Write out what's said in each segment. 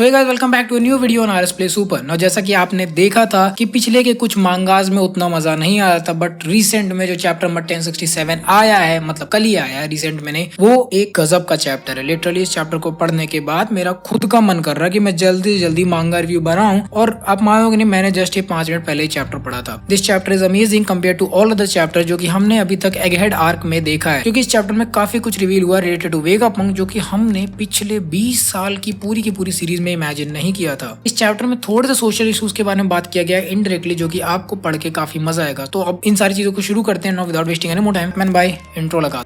So hey guys, welcome back to new video on RS play super. ना जैसा कि आपने देखा था कि पिछले के कुछ मांगास में उतना मजा नहीं आया था, बट रिसेंट में जो चैप्टर नंबर 1067 आया है, मतलब कल ही आया है रिसेंट में, नहीं वो एक गजब का चैप्टर है। लिटरली इस चैप्टर को पढ़ने के बाद मेरा खुद का मन कर रहा है कि मैं जल्दी से जल्दी मांगा रिव्यू बनाऊं। और आप मानोगे नहीं, मैंने जस्ट ये 5 मिनट पहले ही चैप्टर पढ़ा था। This chapter is amazing compare to all other chapter जो कि हमने अभी तक एगहेड आर्क में देखा है, क्योंकि इस चैप्टर में काफी कुछ रिवील हुआ रिलेटेड टू वेगापंक, जो कि हमने पिछले 20 साल की पूरी सीरीज में इमेजिन नहीं किया था। इस चैप्टर में थोड़े से सोशल इश्यूज के बारे में बात किया गया है इनडायरेक्टली, जो कि आपको पढ़ के काफी मजा आएगा। तो अब इन सारी चीजों को शुरू करते हैं, no without wasting any more time. मैंने भाई इंट्रो लगा।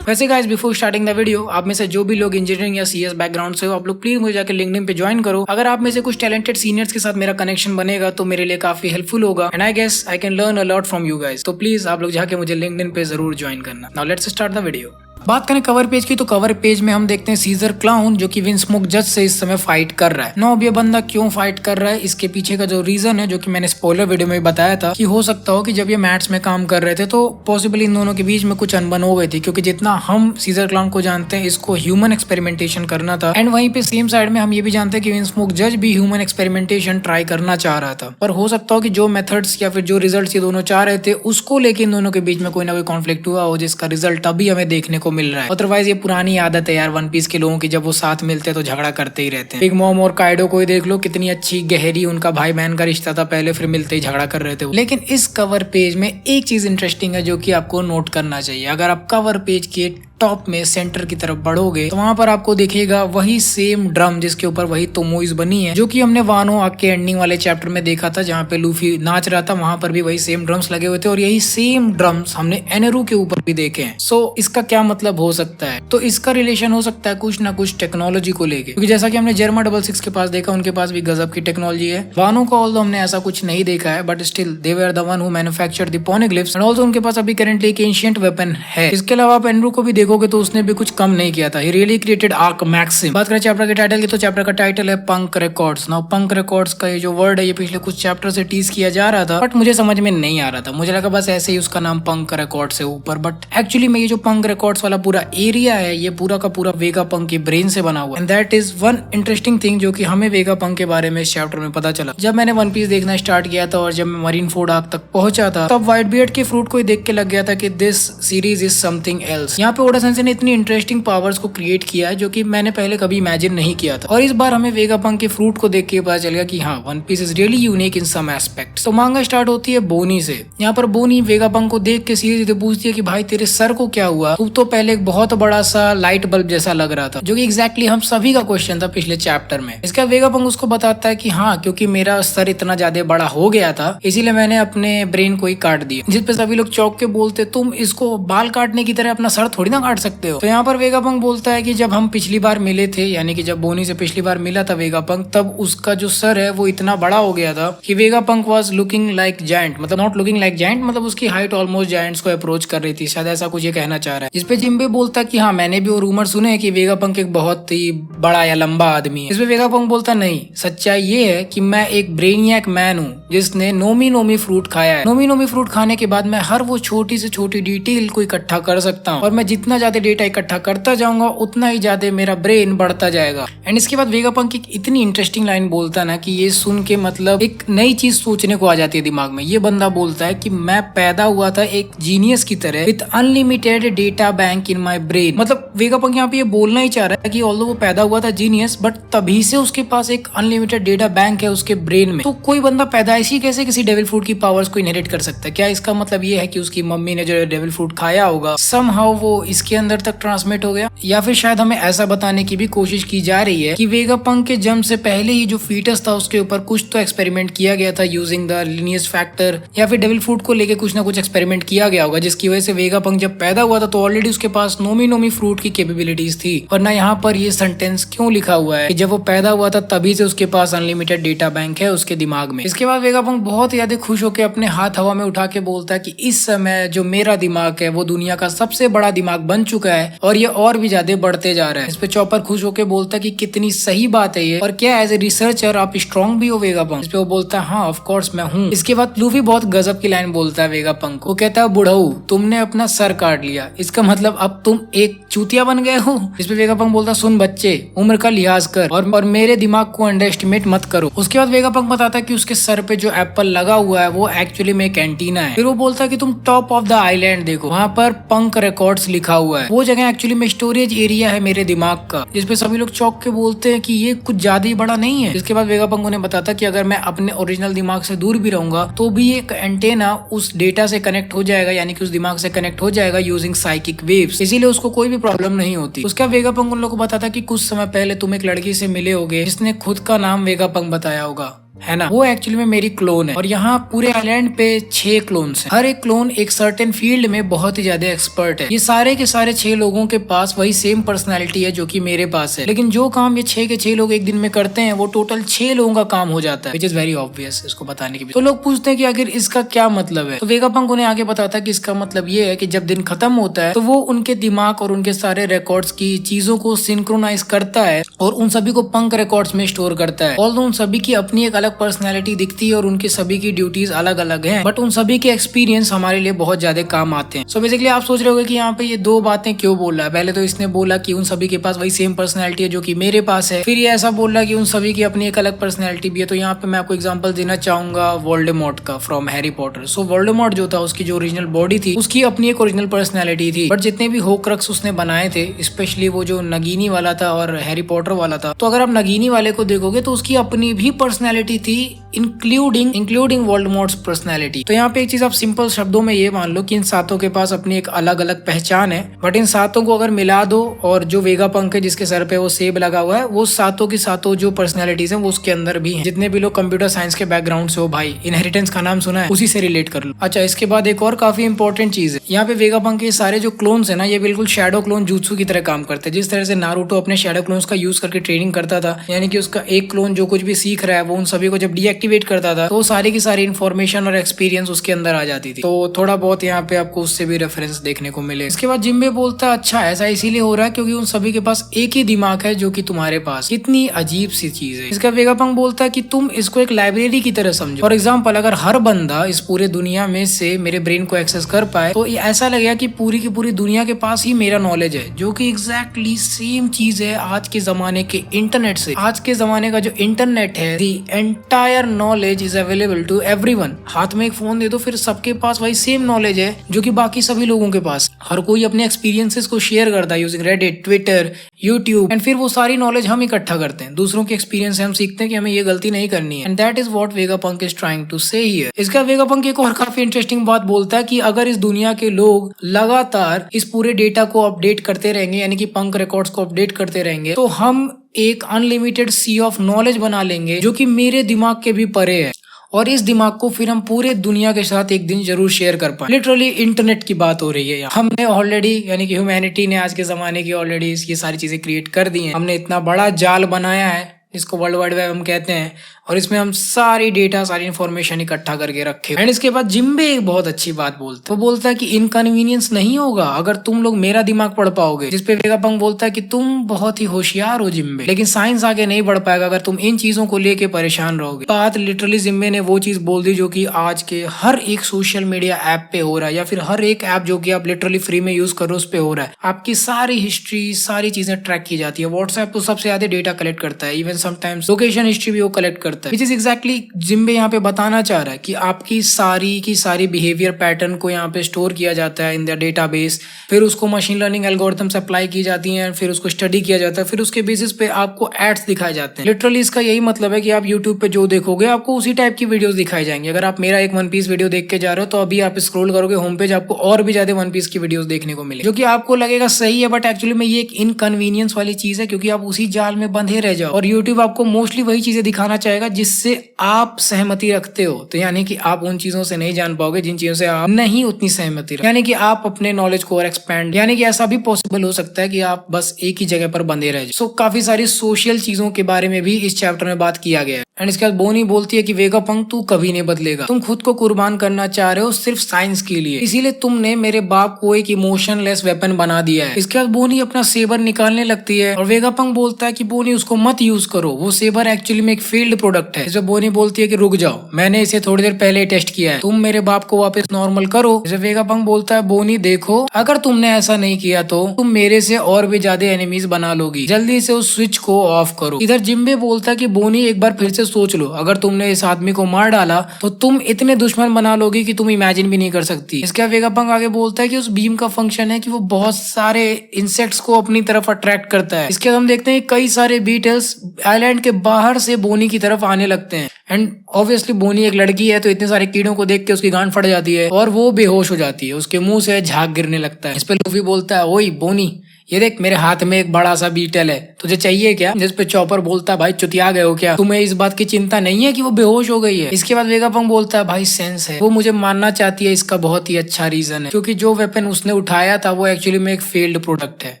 वैसे guys, before starting the video, आप में से जो भी लोग इंजीनियरिंग या सीएस बैकग्राउंड से हो, आप लोग प्लीज मुझे जाकर लिंक्डइन पे ज्वाइन करो। अगर आप में से कुछ टैलेंटेड सीनियर्स के साथ मेरा कनेक्शन बनेगा तो मेरे लिए काफी हेल्पफुल होगा, and I guess I can learn a lot from you guys. तो प्लीज आप लोग जाके मुझे लिंक्डइन पे जरूर ज्वाइन करना। Now let's start the video. बात करें कवर पेज की, तो कवर पेज में हम देखते हैं सीजर क्लाउन जो कि विंस्मोक जज से इस समय फाइट कर रहा है। नो, अब ये बंदा क्यों फाइट कर रहा है, इसके पीछे का जो रीजन है, जो कि मैंने स्पॉइलर वीडियो में बताया था कि हो सकता हो कि जब ये मैट्स में काम कर रहे थे तो पॉसिबली इन दोनों के बीच में कुछ अनबन हो गई थी, क्योंकि जितना हम सीजर क्लाउन को जानते हैं, इसको ह्यूमन एक्सपेरिमेंटेशन करना था। एंड वहीं पे सेम साइड में हम ये भी जानते हैं कि विंस्मोक जज भी ह्यूमन एक्सपेरिमेंटेशन ट्राई करना चाह रहा था। पर हो सकता हो कि जो मेथड्स या फिर जो रिजल्ट ये दोनों चाह रहे थे, उसको लेके इन दोनों के बीच में कोई ना कोई कॉन्फ्लिक्ट हुआ हो, जिसका रिजल्ट अभी हमें देखने को मिल रहा है। अदरवाइज ये पुरानी आदत है यार वन पीस के लोगों की, जब वो साथ मिलते हैं तो झगड़ा करते ही रहते हैं। बिग मॉम और काइडो को ही देख लो, कितनी अच्छी गहरी उनका भाई बहन का रिश्ता था पहले, फिर मिलते ही झगड़ा कर रहे थे। लेकिन इस कवर पेज में एक चीज इंटरेस्टिंग है जो कि आपको नोट करना चाहिए। अगर आप कवर पेज के टॉप में सेंटर की तरफ बढ़ोगे तो वहां पर आपको दिखेगा वही सेम ड्रम जिसके ऊपर वही तोमोइज बनी है, जो कि हमने वानो आर्क के एंडिंग वाले चैप्टर में देखा था, जहाँ पे लूफी नाच रहा था। वहां पर भी वही सेम ड्रम्स लगे हुए थे, और यही सेम ड्रम्स हमने एनेरू के ऊपर भी देखे हैं। सो इसका क्या मतलब हो सकता है? तो इसका रिलेशन हो सकता है कुछ ना कुछ टेक्नोलॉजी को लेके, क्योंकि जैसा कि हमने जर्मा 66 के पास देखा, उनके पास भी गजब की टेक्नोलॉजी है। वानो का ऑल्दो हमने ऐसा कुछ नहीं देखा है, but still they were the one who manufactured the poneglyphs, and also उनके पास अभी करेंटली एक एंशिएंट वेपन है। इसके अलावा आप एनेरू को भी देखोगे तो उसने भी कुछ कम नहीं किया था। He really created Ark Maxim. बात करें चैप्टर के टाइटल की, तो चैप्टर का टाइटल है पंक रिकॉर्ड्स। नाउ पंक रिकॉर्ड्स का ये जो वर्ड है, ये पिछले कुछ चैप्टर से टीज किया जा रहा था, बट मुझे समझ में नहीं आ रहा था। मुझे लगा बस ऐसे ही उसका नाम पंक रिकॉर्ड से ऊपर, बट एक्चुअली में ये जो पंक रिकॉर्ड्स वाला पूरा एरिया है, ये पूरा का पूरा वेगापंक के ब्रेन से बना हुआ। And that is one interesting thing जो कि हमें वेगापंक के बारे में इस चैप्टर में पता चला। जब मैंने वन पीस देखना स्टार्ट किया था और जब मैं मरीन फोर्ड आर्क तक पहुंचा था, तब व्हाइट बियर्ड के फ्रूट को ही देख के लग गया था कि this series is something else. यहाँ पे ओडा सेंसेई ने इतनी इंटरेस्टिंग पावर्स को क्रिएट किया है जो कि मैंने पहले कभी इमेजिन नहीं किया था। और इस बार हमें वेगापंक के फ्रूट को देख के पता चल गया कि हाँ, one piece is really unique in some aspect. तो मांगा स्टार्ट होती है बोनी से। यहाँ पर बोनी वेगापंक को देख के सीधे पूछती है कि भाई तेरे सर को क्या हुआ? तू तो पहले एक बहुत बड़ा सा लाइट बल्ब जैसा लग रहा था, जो कि एग्जैक्टली हम सभी का क्वेश्चन था पिछले चैप्टर में। इसका वेगापंक उसको बताता है कि हाँ, क्योंकि मेरा सर इतना ज्यादा बड़ा हो गया था, इसीलिए मैंने अपने ब्रेन को ही काट दिया। जिस पे सभी लोग चौंक के बोलते, तुम इसको बाल काटने की तरह अपना सर थोड़ी ना काट सकते हो। तो यहाँ पर वेगापंक बोलता है कि जब हम पिछली बार मिले थे, यानी कि जब बोनी से पिछली बार मिला था वेगापंक, तब उसका जो सर है वो इतना बड़ा हो गया था कि Vegapunk was looking like giant, मतलब नॉट लुकिंग लाइक जायंट, मतलब उसकी हाइट ऑलमोस्ट जायंट्स को अप्रोच कर रही थी, शायद ऐसा कुछ ये कहना चाह रहा है। जिसपे जिम्बे बोलता कि हाँ, मैंने भी वो रूमर सुने हैं कि वेगापंक एक बहुत ही बड़ा या लंबा आदमी है। इसपे वेगापंक बोलता नहीं, सच्चाई ये है कि मैं एक ब्रेनियक मैन हूँ जिसने नोमी नोमी फ्रूट खाया है। नोमी नोमी फ्रूट खाने के बाद मैं हर वो छोटी से छोटी डिटेल को इकट्ठा कर सकता हूँ, और मैं जितना ज्यादा डेटा इकट्ठा करता जाऊंगा उतना ही ज्यादा मेरा ब्रेन बढ़ता जाएगा। एंड इसके बाद वेगापंक एक इतनी इंटरेस्टिंग लाइन बोलता ना कि ये सुन के मतलब एक नई चीज सोचने को आ जाती है दिमाग में। ये बंदा बोलता है कि मैं पैदा हुआ था एक जीनियस की तरह with unlimited data bank in my brain. मतलब वेगापंक यहाँ पे ये बोलना ही चाह रहा है कि ऑल्दो वो पैदा हुआ था जीनियस, बट तभी से उसके पास एक अनलिमिटेड डेटा बैंक है उसके ब्रेन में। तो कोई बंदा पैदाइशी कैसे किसी डेविल फ्रूट की पावर्स को इनहेरिट कर सकता है? क्या इसका मतलब ये है कि उसकी मम्मी ने जो डेविल फ्रूट खाया होगा समहाउ वो इसके अंदर तक ट्रांसमिट हो गया? या फिर शायद हमें ऐसा बताने की भी कोशिश की जा रही है कि वेगापंक के जन्म से पहले ही जो फीटस था उसके ऊपर कुछ तो एक्सपेरिमेंट किया गया था यूजिंग द लीनियस फैक्टर, या फिर डेविल फ्रूट को लेके कुछ ना कुछ एक्सपेरिमेंट किया गया होगा, जिसकी वजह से वेगापंक जब पैदा हुआ था तो ऑलरेडी उसके पास नोमी नोमी फ्रूट की कैपेबिलिटीज थी। वरना यहाँ पर ये सेंटेंस क्यों लिखा हुआ है कि जब वो पैदा हुआ था तभी से उसके पास अनलिमिटेड डेटा बैंक है उसके दिमाग में। इसके बाद वेगापंक बहुत ज्यादा खुश होकर अपने हाथ हवा में उठा के बोलता है कि इस समय जो मेरा दिमाग है वो दुनिया का सबसे बड़ा दिमाग बन बन चुका है और ये और भी ज्यादा बढ़ते जा रहा है। इस पे चॉपर खुश होकर बोलता है कि कितनी सही बात है ये, और क्या एज ए रिसर्चर आप स्ट्रॉन्ग भी हो वेगापंक? इस पे वो बोलता है हाँ ऑफ कोर्स मैं हूँ। इसके बाद लूफी बहुत गजब की लाइन बोलता है वेगापंक को, वो कहता है बुढ़ऊ तुमने अपना सर काट लिया, इसका मतलब अब तुम एक चूतिया बन गए हो। इस पे वेगापंक बोलता सुन बच्चे उम्र का लिहाज कर और मेरे दिमाग को अंडर एस्टिमेट मत करो। उसके बाद वेगापंक बताता है कि उसके सर पे जो एप्पल लगा हुआ है वो एक्चुअली में कैंटीना है। फिर वो बोलता है कि तुम टॉप ऑफ द आइलैंड देखो, वहाँ पर पंक रिकॉर्ड्स लिखा हुआ है, वो जगह एक्चुअली में स्टोरेज एरिया है मेरे दिमाग का। जिसपे सभी लोग चौंक के बोलते हैं कि ये कुछ ज्यादा ही बड़ा नहीं है। इसके बाद वेगापंक उन्हें बताता कि अगर मैं अपने ओरिजिनल दिमाग से दूर भी रहूंगा तो भी एक एंटेना उस डेटा से कनेक्ट हो जाएगा, यानी कि उस दिमाग से कनेक्ट हो जाएगा यूजिंग साइकिक वेव्स, इसीलिए उसको कोई भी प्रॉब्लम नहीं होती। उसका वेगापंक उन लोगों को बताता कि कुछ समय पहले तुम एक लड़की से मिले होगे जिसने खुद का नाम वेगापंक बताया होगा, है ना? वो एक्चुअली में मेरी क्लोन है और यहाँ पूरे आइलैंड पे 6 क्लोन्स हैं। हर एक क्लोन एक सर्टेन फील्ड में बहुत ही ज्यादा एक्सपर्ट है। ये सारे के सारे 6 लोगों के पास वही सेम पर्सनालिटी है जो कि मेरे पास है, लेकिन जो काम ये 6 के 6 लोग एक दिन में करते हैं वो टोटल 6 लोगों का काम हो जाता है, विच इज वेरी ऑब्वियस इसको बताने की। तो लोग पूछते हैं कि आखिर इसका क्या मतलब है, तो वेगापंक उन्हें आगे बताता है कि इसका मतलब ये है कि जब दिन खत्म होता है तो वो उनके दिमाग और उनके सारे रिकॉर्ड्स की चीजों को सिंक्रोनाइज करता है और उन सभी को पंक रिकॉर्ड्स में स्टोर करता है। ऑल्दो उन सभी की अपनी एक अलग पर्सनैलिटी दिखती है और उनकी सभी की ड्यूटीज अलग अलग हैं, बट उन सभी के एक्सपीरियंस हमारे लिए बहुत ज्यादा काम आते हैं। सो बेसिकली आप सोच रहे होंगे कि यहाँ पे ये 2 बातें क्यों बोल रहा है। पहले तो इसने बोला कि उन सभी के पास वही सेम पर्सनैलिटी है जो कि मेरे पास है, फिर ये ऐसा बोल रहा है कि उन सभी की अपनी एक अलग पर्सनैलिटी भी है। तो यहाँ पे मैं आपको एग्जांपल देना चाहूंगा वोल्डेमॉर्ट का from Harry Potter. So Voldemort जो था उसकी जो ओरिजिनल बॉडी थी उसकी अपनी एक ओरिजिनल पर्सनैलिटी थी, बट जितने भी होक्रक्स उसने बनाए थे, स्पेशली वो जो नगीनी वाला था और हैरी पॉटर वाला था, तो अगर आप नगीनी वाले को देखोगे तो उसकी अपनी भी पर्सनैलिटी थी इंक्लूडिंग वोल्डेमॉर्ट्स पर्सनैलिटी। तो यहाँ पे एक चीज आप सिंपल शब्दों में ये मान लो कि इन 7 के पास अपनी एक अलग अलग पहचान है, बट इन 7 को अगर मिला दो और जो वेगापंक है जिसके सर पे वो सेब लगा हुआ है, वो 7 की 7 जो पर्सनैलिटीज हैं वो उसके अंदर भी हैं। जितने भी लोग कंप्यूटर साइंस के बैकग्राउंड से हो भाई, इनहेरिटेंस का नाम सुना है, उसी से रिलेट कर लो। अच्छा, इसके बाद एक और काफी इंपॉर्टेंट चीज है, यहाँ पे वेगापंक के सारे जो क्लोन्स है ना, ये बिल्कुल शैडो क्लोन जुत्सु की तरह काम करते हैं। जिस तरह से नारुतो अपने शैडो क्लोन्स का यूज करके ट्रेनिंग करता था, यानी कि उसका एक क्लोन जो कुछ भी सीख रहा है वो उन सभी को जब डीएक्टिवेट करता था तो सारी की सारी इन्फॉर्मेशन और एक्सपीरियंस उसके अंदर आ जाती थी। तो थोड़ा बहुत यहाँ पे आपको उससे भी रेफरेंस देखने को मिले। इसके बाद जिम्बे बोलता है अच्छा ऐसा इसीलिए हो रहा है क्योंकि उन सभी के पास एक ही दिमाग है जो कि तुम्हारे पास। कितनी अजीब सी चीज है। इसका वेगापंक बोलता है कि तुम इसको एक लाइब्रेरी की तरह समझो। फॉर एग्जाम्पल, अगर हर बंदा इस पूरे दुनिया में से मेरे ब्रेन को एक्सेस कर पाए तो ऐसा लगेगा कि पूरी की पूरी दुनिया के पास ही मेरा नॉलेज है, जो कि एग्जैक्टली सेम चीज है आज के जमाने के इंटरनेट से। आज के जमाने का जो इंटरनेट है, the entire knowledge is available to everyone. हाथ में एक फोन दे दो, फिर सबके पास वही सेम नॉलेज है जो कि बाकी सभी लोगों के पास। हर कोई अपने एक्सपीरियंसेस को शेयर करता है using Reddit, Twitter, YouTube, and फिर वो सारी नॉलेज हम इकट्ठा करते हैं। दूसरों के एक्सपीरियंस से हम सीखते हैं कि हमें ये गलती नहीं करनी है, and that is what Vegapunk is trying to say here. इसका वेगापंक एक और काफी इंटरेस्टिंग बात बोलता है कि अगर इस दुनिया के लोग लगातार इस पूरे डेटा को अपडेट करते रहेंगे, यानी कि पंक रिकॉर्ड्स को अपडेट करते रहेंगे, तो हम एक अनलिमिटेड सी ऑफ नॉलेज बना लेंगे जो कि मेरे दिमाग के भी परे है, और इस दिमाग को फिर हम पूरे दुनिया के साथ एक दिन जरूर शेयर कर पाए। लिटरली इंटरनेट की बात हो रही है यहाँ। हमने ऑलरेडी, यानी कि ह्यूमैनिटी ने आज के जमाने की ऑलरेडी ये सारी चीजें क्रिएट कर दी हैं। हमने इतना बड़ा जाल बनाया है, इसको वर्ल्ड वाइड वेब हम कहते हैं, और इसमें हम सारी डेटा, सारी इन्फॉर्मेशन इकट्ठा करके रखे। एंड इसके बाद जिम्बे एक बहुत अच्छी बात बोलता है। वो बोलता है कि इनकन्वीनियंस नहीं होगा अगर तुम लोग मेरा दिमाग पढ़ पाओगे। जिसपे वेगापंक बोलता है कि तुम बहुत ही होशियार हो जिम्बे, लेकिन साइंस आगे नहीं बढ़ पाएगा अगर तुम इन चीजों को लेके परेशान रहोगे। बात लिटरली जिम्बे ने वो चीज बोल दी जो कि आज के हर एक सोशल मीडिया ऐप पे हो रहा है, या फिर हर एक ऐप जो कि आप लिटरली फ्री में यूज करो उस पे हो रहा है। आपकी सारी हिस्ट्री, सारी चीजें ट्रैक की जाती है। व्हाट्सएप तो सबसे ज्यादा डेटा कलेक्ट करता है, इवन समटाइम्स लोकेशन हिस्ट्री भी वो कलेक्ट करता है, विच इज एग्जैक्टली जिम्बे यहाँ पे बताना चाह रहा है कि आपकी सारी की सारी बिहेवियर पैटर्न को यहाँ पे स्टोर किया जाता है इन द डेटाबेस, फिर उसको मशीन लर्निंग एल्गोरिथम्स अप्लाई की जाती हैं, फिर उसको स्टडी किया जाता है, फिर उसके बेसिस पे आपको एड्स दिखाए जाते हैं। लिटरली इसका यही मतलब है कि आप यूट्यूब पे जो देखोगे आपको उसी टाइप की वीडियोस दिखाई जाएंगी। अगर आप मेरा एक वन पीस वीडियो देख के जा रहे हो तो अभी आप स्क्रॉल करोगे होम पेज, आपको और भी ज्यादा वन पीस की वीडियोस देखने को मिले, जो कि आपको लगेगा सही है, बट एक्चुअली में ये एक इनकन्वीनियंस वाली चीज है क्योंकि आप उसी जाल में बंधे रह जाओ, और यूट्यूब आपको मोस्टली वही चीजें दिखाना चाहेगा जिससे आप सहमति रखते हो। तो यानी कि आप उन चीजों से नहीं जान पाओगे जिन चीजों से आप नहीं उतनी सहमति रखते, यानी कि आप अपने नॉलेज को और एक्सपैंड, यानी कि ऐसा भी पॉसिबल हो सकता है कि आप बस एक ही जगह पर बंधे रह जाए। सो काफी सारी सोशल चीजों के बारे में भी इस चैप्टर में बात किया गया है। एंड इसके बाद बोनी बोलती है कि वेगापंक तू कभी नहीं बदलेगा, तुम खुद को कुर्बान करना चाह रहे हो सिर्फ साइंस के लिए, इसीलिए तुमने मेरे बाप को एक इमोशनलेस वेपन बना दिया है। इसके बाद बोनी अपना सेबर निकालने लगती है और वेगापंक बोलता है कि बोनी उसको मत यूज करो, वो सेबर एक्चुअली में एक फेल्ड प्रोडक्ट है। इसमें बोनी बोलती है कि रुक जाओ, मैंने इसे थोड़ी देर पहले टेस्ट किया है, तुम मेरे बाप को वापस नॉर्मल करो। इसे वेगापंक बोलता है बोनी देखो, अगर तुमने ऐसा नहीं किया तो तुम मेरे से और भी ज्यादा एनिमीज बना लोगी, जल्दी से उस स्विच को ऑफ करो। इधर जिम्बे बोलता है कि बोनी एक बार फिर से सोच लो, अगर तुमने इस आदमी को मार डाला तो तुम इतने दुश्मन बना लोगी कि तुम इमेजिन भी नहीं कर सकती। इसके बाद वेगापंक आगे बोलता है कि उस बीम का फंक्शन है कि वो बहुत सारे इंसेक्ट्स को अपनी तरफ अट्रैक्ट करता है। इसके बाद हम देखते हैं कई सारे बीटल्स आइलैंड के बाहर से बोनी की तरफ आने लगते हैं। एंड ऑब्वियसली बोनी एक लड़की है तो इतने सारे कीड़ों को देख के उसकी गांड फट जाती है और वो बेहोश हो जाती है, उसके मुंह से झाग गिरने लगता है। इस पे लूफी बोलता है ओए बोनी, ये देख मेरे हाथ में एक बड़ा सा बीटल है, तुझे चाहिए क्या? जिस पे चॉपर बोलता है भाई चुतिया गए हो क्या, तुम्हें इस बात की चिंता नहीं है कि वो बेहोश हो गई है? इसके बाद वेगापंक बोलता है भाई सेंस है, वो मुझे मानना चाहती है, इसका बहुत ही अच्छा रीजन है क्योंकि जो वेपन उसने उठाया था वो एक्चुअली में एक फेल्ड प्रोडक्ट है।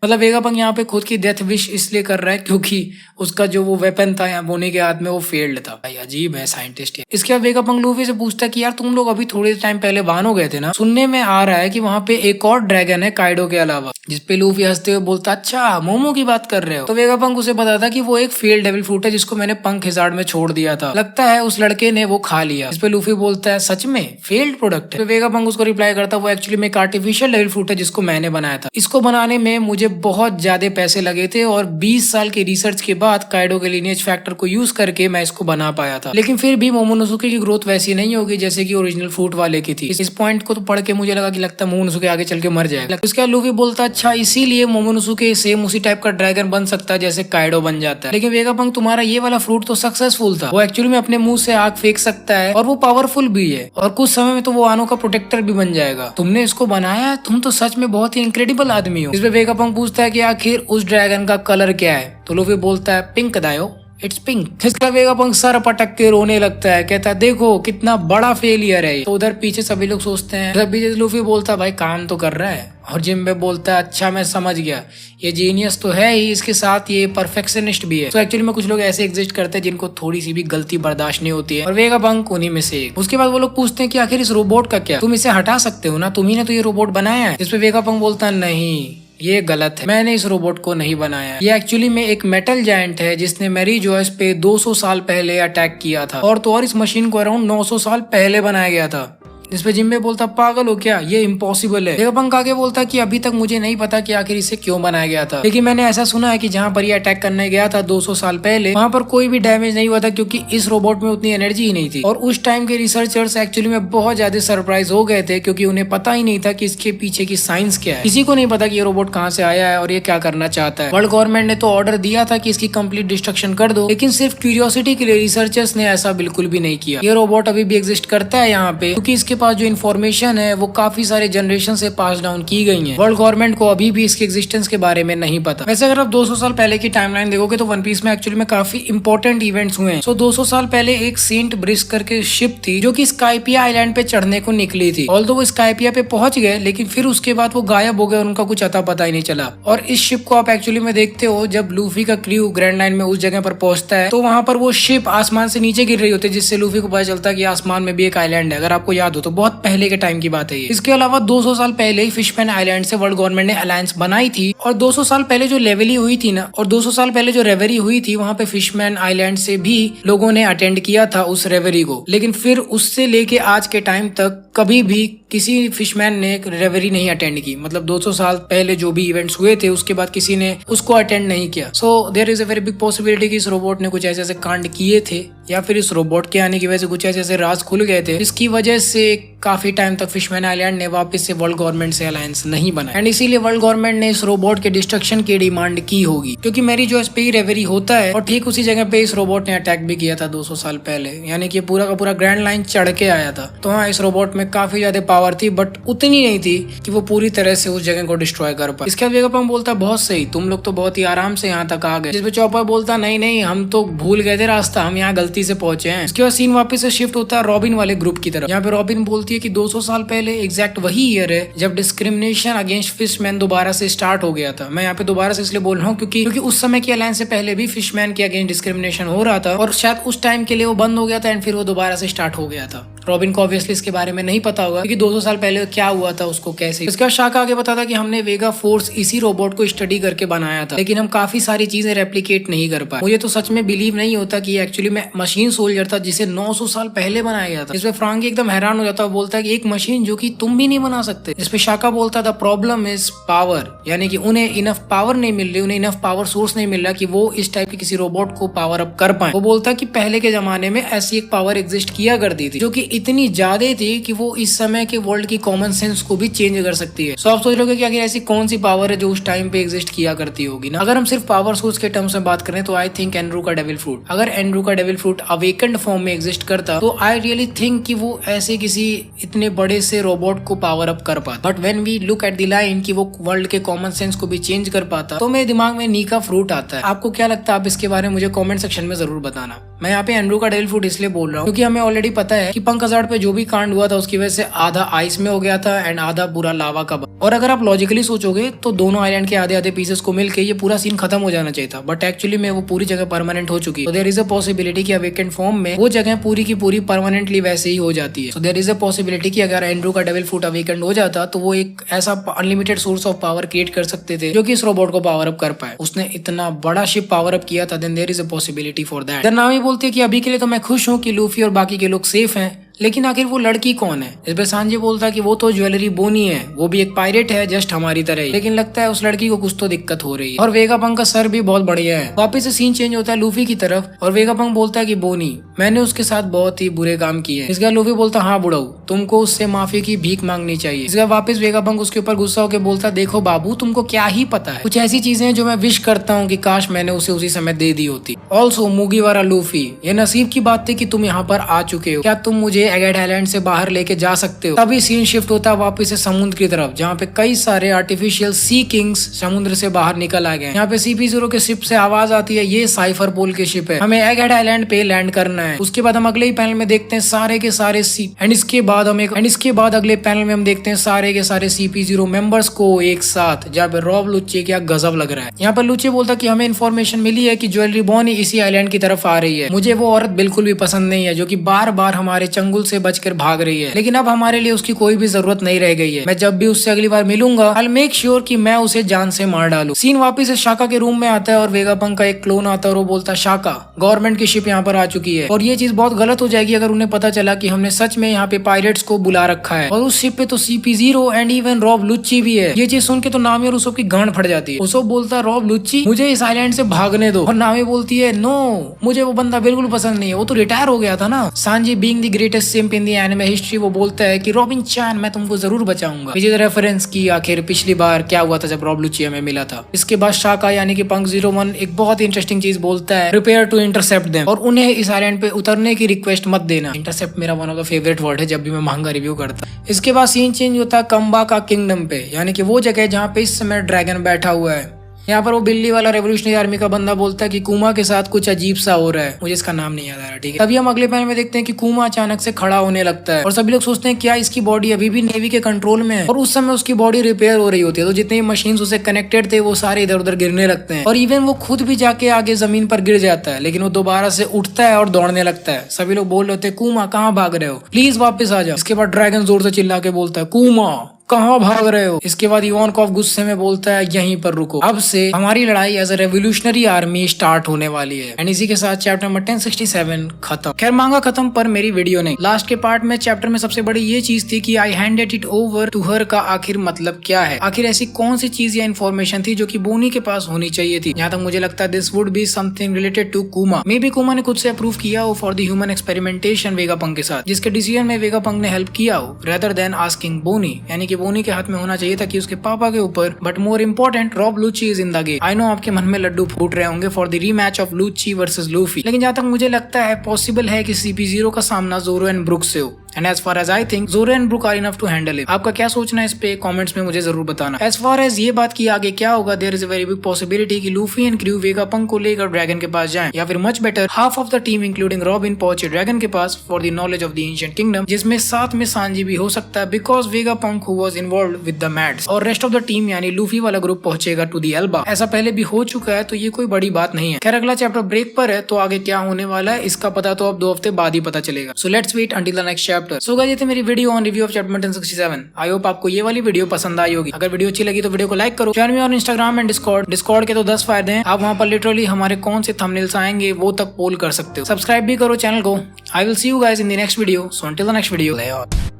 मतलब वेगापंक यहाँ पे खुद की डेथ विश इसलिए कर रहा है क्योंकि उसका जो वो वेपन था यहाँ बोनी के हाथ में वो फेल्ड था। भाई अजीब है साइंटिस्ट। इसके बाद वेगापंक लूफी से पूछता है कि यार तुम लोग अभी थोड़े टाइम पहले वानो गए थे ना, सुनने में आ रहा है कि वहाँ पे एक और ड्रैगन है काइडो के अलावा। जिसपे लूफी हंसते हुए बोलता अच्छा मोमो की बात कर रहे हो? तो वेगापंक उसे बताता कि वो एक फेल्ड डेविल फ्रूट है जिसको मैंने पंख हिजार्ड में छोड़ दिया था, लगता है उस लड़के ने वो खा लिया। इस पे लूफी बोलता है सच में फेल्ड प्रोडक्ट है? तो वेगापंक उसको रिप्लाई करता है वो एक्चुअली में एक आर्टिफिशियल डेविल फ्रूट है जिसको मैंने बनाया था, इसको बनाने में मुझे बहुत ज्यादा पैसे लगे थे और 20 साल के रिसर्च के बाद काइडो के लिनिएज फैक्टर को यूज करके मैं इसको बना पाया था। लेकिन फिर भी मोमोनोसुके की ग्रोथ वैसी नहीं होगी जैसे कि ओरिजिनल फ्रूट वाले की थी। इस पॉइंट को तो पढ़ के मुझे लगा कि लगता है मोमोनोसुके आगे चल के मर जाएगा। उसके बाद लूफी बोलता अच्छा इसीलिए मोमोनोसुके सेम उसी टाइप का ड्रैगन बन सकता है जैसे काइडो बन जाता है। लेकिन वेगापंक तुम्हारा ये वाला फ्रूट तो सक्सेसफुल था, वो एक्चुअली में अपने मुंह से आग फेंक सकता है और वो पावरफुल भी है और कुछ समय में तो वो वानो का प्रोटेक्टर भी बन जाएगा। तुमने इसको बनाया है, तुम तो सच में बहुत ही इनक्रेडिबल आदमी हो। इसमें वेगापंक पूछता है कि आखिर उस ड्रैगन का कलर क्या है? तो लूफी बोलता है पिंक दायो, इट्स पिंक। इसका वेगापंक सर पटक के रोने लगता है, कहता है देखो कितना बड़ा फेलियर है। तो उधर पीछे सभी लोग सोचते हैं, उधर पीछे लूफी बोलता है भाई काम तो कर रहा है और जिम्बे बोलता है अच्छा मैं समझ गया, ये जीनियस तो है ही, इसके साथ ये परफेक्शनिस्ट भी है। तो एक्चुअली में कुछ लोग ऐसे एग्जिस्ट करते हैं जिनको थोड़ी सी भी गलती बर्दाश्त नहीं होती है और वेगापंक उन्हीं में से एक। उसके बाद वो लोग पूछते हैं कि आखिर इस रोबोट का क्या, तुम इसे हटा सकते हो ना, तुम्ही ने तो ये रोबोट बनाया है। इसपे वेगापंक बोलता है नहीं ये गलत है, मैंने इस रोबोट को नहीं बनाया, ये एक्चुअली में एक मेटल जायंट है जिसने मैरी जॉयस पे 200 साल पहले अटैक किया था और तो और इस मशीन को अराउंड 900 साल पहले बनाया गया था। जिसपे जिम्बे बोलता पागल हो क्या, ये इम्पॉसिबल है। वेगापंक आगे बोलता कि अभी तक मुझे नहीं पता कि आखिर इसे क्यों बनाया गया था, लेकिन मैंने ऐसा सुना है कि जहाँ पर ये अटैक करने गया था 200 साल पहले, वहाँ पर कोई भी डैमेज नहीं हुआ था क्योंकि इस रोबोट में उतनी एनर्जी ही नहीं थी। और उस टाइम के रिसर्चर्स एक्चुअली में बहुत ज्यादा सरप्राइज हो गए थे क्योंकि उन्हें पता ही नहीं था कि इसके पीछे की साइंस क्या है। किसी को नहीं पता कि ये रोबोट कहाँ से आया है और ये क्या करना चाहता है। वर्ल्ड गवर्नमेंट ने तो ऑर्डर दिया था कि इसकी कंप्लीट डिस्ट्रक्शन कर दो, लेकिन सिर्फ क्यूरियोसिटी के लिए रिसर्चर्स ने ऐसा बिल्कुल भी नहीं किया। ये रोबोट अभी भी एग्जिस्ट करता है यहाँ पे क्योंकि इसके पास जो इन्फॉर्मेशन है वो काफी सारे जनरेशन से पास डाउन की गई है। वर्ल्ड गवर्नमेंट को अभी भी इसके एग्जिस्टेंस के बारे में नहीं पता। वैसे अगर आप 200 साल पहले की टाइमलाइन देखोगे तो वन पीस में एक्चुअली में काफी इंपॉर्टेंट इवेंट्स हुए हैं। सो 200 साल पहले एक सेंट ब्रिस्क करके शिप थी जो कि स्काइपिया आइलैंड पे चढ़ने को निकली थी। ऑल्दो वो स्काइपिया पे पहुंच गए लेकिन फिर उसके बाद वो गायब हो गए और उनका कुछ अता पता ही नहीं चला। और इस शिप को आप एक्चुअली में देखते हो जब लूफी का क्रू ग्रैंड लाइन में उस जगह पर पहुंचता है तो वहां पर वो शिप आसमान से नीचे गिर रही होती है जिससे लूफी को पता चलता है कि आसमान में भी एक आइलैंड है। अगर आपको याद हो तो बहुत पहले के टाइम की बात है। इसके अलावा 200 साल पहले ही फिशमैन आइलैंड से वर्ल्ड गवर्नमेंट ने अलायंस बनाई थी और 200 साल पहले जो लेवली हुई थी ना और 200 साल पहले जो रेवरी हुई थी वहाँ पे फिशमैन आइलैंड से भी लोगों ने अटेंड किया था उस रेवरी को। लेकिन फिर उससे लेके आज के टाइम तक कभी भी किसी फिशमैन ने रेवरी नहीं अटेंड की। मतलब 200 साल पहले जो भी इवेंट्स हुए थे उसके बाद किसी ने उसको अटेंड नहीं किया। So there is a very big possibility कि इस रोबोट ने कुछ ऐसे कांड किए थे या फिर इस रोबोट के आने की वजह से कुछ ऐसे राज खुल गए थे जिसकी वजह से काफी टाइम तक फिशमैन आइलैंड ने वापस से वर्ल्ड गवर्नमेंट से अलायंस नहीं बनाया एंड इसीलिए वर्ल्ड गवर्नमेंट ने इस रोबोट के डिस्ट्रक्शन की डिमांड की होगी, क्योंकि मेरी जो पे रेवरी होता है और ठीक उसी जगह पे इस रोबोट ने अटैक भी किया था 200 साल पहले, यानी कि पूरा का पूरा ग्रैंड लाइन चढ़ के आया था। तो हाँ, इस रोबोट में काफी ज्यादा पावर थी, बट उतनी नहीं थी कि वो पूरी तरह से उस जगह को डिस्ट्रॉय कर पाए। इसके बाद वेगापंक बोलता बहुत सही, तुम लोग तो बहुत ही आराम से यहाँ तक आ गए। जिसपे चॉपर बोलता नहीं नहीं, हम तो भूल गए थे रास्ता, हम यहाँ गलती से पहुंचे हैं। इसके बाद सीन वापस से शिफ्ट होता है रॉबिन वाले ग्रुप की तरफ। यहाँ पे रॉबिन बोलती है कि 200 साल पहले एग्जैक्ट वही ईयर है जब डिस्क्रिमिनेशन अगेंस्ट फिशमैन दोबारा से स्टार्ट हो गया था। मैं यहाँ पे दोबारा से इसलिए बोल रहा हूँ क्योंकि उस समय की अलायंस से पहले भी फिशमैन के अगेंस्ट डिस्क्रिमिनेशन हो रहा था और शायद उस टाइम के लिए वो बंद हो गया था एंड फिर वो दोबारा से स्टार्ट हो गया था। रॉबिन को ऑब्वियसली इसके बारे में नहीं पता होगा कि 200 साल पहले क्या हुआ था, उसको कैसे। इसका शाका आगे बताता कि हमने वेगा फोर्स इसी रोबोट को स्टडी करके बनाया था, लेकिन हम काफी सारी चीजें रेप्लिकेट नहीं कर पाए। मुझे तो सच में बिलीव नहीं होता कि एक्चुअली में मशीन सोल्जर था जिसे 900 साल पहले बनाया गया था। इसमें फ्रांकी एकदम हैरान हो जाता है, बोलता है कि एक मशीन जो कि तुम भी नहीं बना सकते। जिसपे शाका बोलता था प्रॉब्लम इज पावर, यानी कि उन्हें इनफ पावर नहीं मिल रही, उन्हें इनफ पावर सोर्स नहीं मिल रहा कि वो इस टाइप के किसी रोबोट को पावर अप कर पाए। वो बोलता कि पहले के जमाने में ऐसी एक पावर एग्जिस्ट किया करती थी जो कि इतनी ज्यादा थी कि वो इस समय के वर्ल्ड की कॉमन सेंस को भी चेंज कर सकती है। सो आप सोच रहे कि आखिर ऐसी कौन सी पावर है जो उस टाइम पे एग्जिस्ट किया करती होगी ना। अगर हम सिर्फ पावर सोर्स के टर्म्स में बात करें तो आई थिंक एंड्रू का डेविल फ्रूट, अगर एंड्रू का डेविल फ्रूट अवेकेंड फॉर्म में एग्जिस्ट करता तो आई रियली थिंक कि वो ऐसे किसी इतने बड़े से रोबोट को पावर अप कर पाता। But when we look at the line कि वो वर्ल्ड के कॉमन सेंस को भी चेंज कर पाता तो मेरे दिमाग में नीका फ्रूट आता है। आपको क्या लगता है? आप इसके बारे में मुझे कमेंट सेक्शन में जरूर बताना। मैं यहाँ पे एंड्रू का डेविल फ्रूट इसलिए बोल रहा हूँ क्योंकि हमें ऑलरेडी पता है कि पंख हजार्ड पे जो भी कांड हुआ था उसकी वजह से आधा आइस में हो गया था एंड आधा पूरा लावा का। और अगर आप लॉजिकली सोचोगे तो दोनों आइलैंड के आधे आधे पीसेस को मिलके ये पूरा सीन खत्म हो जाना चाहिए था, बट एक्चुअली में वो पूरी जगह परमानेंट हो चुकी है। देयर इज अ पॉसिबिलिटी कि अवेकेंड फॉर्म में वो जगह पूरी की पूरी परमानेंटली वैसे ही हो जाती है। So there is a possibility कि अगर एंड्रू का डेविल फ्रूट अवेकेंड हो जाता तो वो एक ऐसा unlimited source of power create कर सकते थे जो कि इस रोबोट को पावर अप कर पाए। उसने इतना बड़ा शिप पावर अप किया था, then there is a possibility for that. Then Nami बोलती है कि अभी के लिए तो मैं खुश हूँ कि लूफी और बाकी के लोग सेफ हैं, लेकिन आखिर वो लड़की कौन है? इस पे सांजी बोलता कि वो तो ज्वेलरी बोनी है, वो भी एक पायरेट है जस्ट हमारी तरह ही, लेकिन लगता है उस लड़की को कुछ तो दिक्कत हो रही है। और वेगापंक का सर भी बहुत बढ़िया है। वापस से सीन चेंज होता है लूफी की तरफ और वेगापंक बोलता है कि बोनी, मैंने उसके साथ बहुत ही बुरे काम किए। इसका लूफी बोलता हाँ बुढ़ऊ, तुमको उससे माफी की भीख मांगनी चाहिए। इसका वापस वेगापंक उसके ऊपर गुस्सा होकर बोलता देखो बाबू, तुमको क्या ही पता है, कुछ ऐसी चीजें हैं जो मैं विश करता हूँ कि काश मैंने उसे उसी समय दे दी होती। ऑल्सो मुगीवारा लूफी, ये नसीब की बात थी कि तुम यहाँ पर आ चुके हो, क्या तुम मुझे एगेट आइलैंड से बाहर लेके जा सकते हो? तभी सीन शिफ्ट होता है वापस से समुद्र की तरफ, जहाँ पे कई सारे आर्टिफिशियल सी किंग्स समुद्र से बाहर निकल आ गए। यहाँ पे CP0 के शिप से आवाज आती है ये साइफर पोल के शिप है, हमें एगहेड आइलैंड पे लैंड करना है। उसके बाद हम अगले ही पैनल में देखते हैं सारे के सारे एंड इसके बाद अगले पैनल में हम देखते हैं सारे के सारे CP0 मेंबर्स को एक साथ, जहाँ पे रॉब लुच्चे क्या गजब लग रहा है। यहाँ पर लुच्चे बोलता कि हमें इन्फॉर्मेशन मिली है कि ज्वेलरी बॉनी इसी आइलैंड की तरफ आ रही है। मुझे वो औरत बिल्कुल भी पसंद नहीं है जो कि बार बार हमारे चंगुल से बचकर भाग रही है, लेकिन अब हमारे लिए उसकी कोई भी जरूरत नहीं रह गई है। मैं जब भी उससे अगली बार मिलूंगा आई मेक श्योर कि मैं उसे जान से मार डालूं। सीन वापस से शाका के रूम में आता है और वेगापंक का एक क्लोन आता है और वो बोलता है शाका, गवर्नमेंट की शिप यहाँ पर आ चुकी है और ये चीज बहुत गलत हो जाएगी अगर उन्हें पता चला कि हमने सच में यहाँ पे पायरेट्स को बुला रखा है और उस शिप पे तो CP0 एंड इवन रॉब लुच्ची भी है। ये चीज सुन के तो नामी और उसकी गांड फट जाती है। उसो बोलता है रॉब लुच्ची, मुझे इस आइलैंड से भागने दो, और नामी बोलती है नो, मुझे वो बंदा बिल्कुल पसंद नहीं है, वो तो रिटायर हो गया था ना। Sanji being the greatest simp in the anime history वो बोलता है कि रॉबिन चान मैं तुमको जरूर बचाऊंगा, विच रेफरेंस की आखिर पिछली बार क्या हुआ था जब रॉब लुचिया में मिला था। इसके बाद शाका यानी कि पंख 01 एक बहुत ही इंटरेस्टिंग चीज बोलता है, प्रिपेयर टू इंटरसेप्ट देम, और उन्हें इस आइलैंड पे उतरने की रिक्वेस्ट मत देना। इंटरसेप्ट मेरा one of the favourite word है जब भी मैं महंगा रिव्यू करता। इसके बाद सीन चेंज होता है कंबा का किंगडम पे, यानी कि वो जगह जहाँ पे इस समय ड्रैगन बैठा हुआ है। यहाँ पर वो बिल्ली वाला रेवोल्यूशनरी आर्मी का बंदा बोलता है कि कुमा के साथ कुछ अजीब सा हो रहा है, मुझे इसका नाम नहीं याद आ रहा, ठीक है। तभी हम अगले पैनल में देखते हैं कि कुमा अचानक से खड़ा होने लगता है और सभी लोग सोचते हैं क्या इसकी बॉडी अभी भी नेवी के कंट्रोल में है, और उस समय उसकी बॉडी रिपेयर हो रही होती है, तो जितने मशीन उसे कनेक्टेड थे वो सारे इधर उधर गिरने लगते हैं और इवन वो खुद भी जाके आगे जमीन पर गिर जाता है, लेकिन वो दोबारा से उठता है और दौड़ने लगता है। सभी लोग बोल रहे थे कुमा कहाँ भाग रहे हो, प्लीज वापस आ जाओ। इसके बाद ड्रैगन जोर से चिल्ला के बोलता है कुमा कहाँ भाग रहे हो। इसके बाद इवानकॉफ गुस्से में बोलता है यहीं पर रुको, अब से हमारी लड़ाई as a revolutionary army start होने वाली है। एंड इसी के साथ चैप्टर नंबर 1067 खत्म। खैर मांगा खत्म पर मेरी वीडियो नहीं। लास्ट के पार्ट में चैप्टर में सबसे बड़ी ये चीज थी कि I handed it over to her का आखिर मतलब क्या है, आखिर ऐसी कौन सी चीज या इन्फॉर्मेशन थी जो कि बोनी के पास होनी चाहिए थी। यहाँ तक मुझे लगता है this would be something related to Kuma. May be कुमा ने खुद से अप्रूव किया हो for the human experimentation Vegapunk के साथ, जिसके डिसीजन में वेगापंक ने हेल्प किया हो रेदर देन आस्किंग बोनी, यानी कि बोनी के हाथ में होना चाहिए था कि उसके पापा के ऊपर। But more important, Rob Lucci is in the game. I know आपके मन में लड्डू फूट रहे होंगे for the rematch of Lucci versus Luffy, लेकिन जहाँ तक मुझे लगता है पॉसिबल है कि CP0 का सामना जोरो एंड ब्रुक से हो। And as far as I think Zoro and Brook are enough to handle it. आपका क्या सोचना है इस पे कमेंट्स में मुझे जरूर बताना। एज फार एज ये बात की आगे क्या होगा, there is a very big possibility कि लूफी एंड क्रू वेगापंक को लेकर ड्रैगन के पास जाएं, या फिर much better half of the team including Robin पहुंचे ड्रैगन के पास for the knowledge of the ancient kingdom, जिसमें साथ में सांजी भी हो सकता है because Vegapunk who was involved with the MADS, और रेस्ट ऑफ द टीम यानी लूफी वाला ग्रुप पहुंचेगा टू द एल्बा। ऐसा पहले भी हो चुका है तो ये कोई बड़ी बात नहीं है। खैर अगला चैप्टर ब्रेक पर है तो आगे क्या होने वाला है इसका पता तो अब 2 हफ्ते बाद ही पता चलेगा। So let's wait until the next chapter. So guys ये थी मेरी video on review of chapter 1067। I hope आपको ये वाली वीडियो पसंद आई होगी। अगर वीडियो अच्छी लगी तो वीडियो को लाइक करो। Join me on Instagram and Discord के तो 10 फायदे हैं। आप वहां पर लिटरली हमारे कौन से थंबनेल्स आएंगे वो तक पोल कर सकते हो। सब्सक्राइब भी करो चैनल को। I will see you guys in the next video. So until the next video.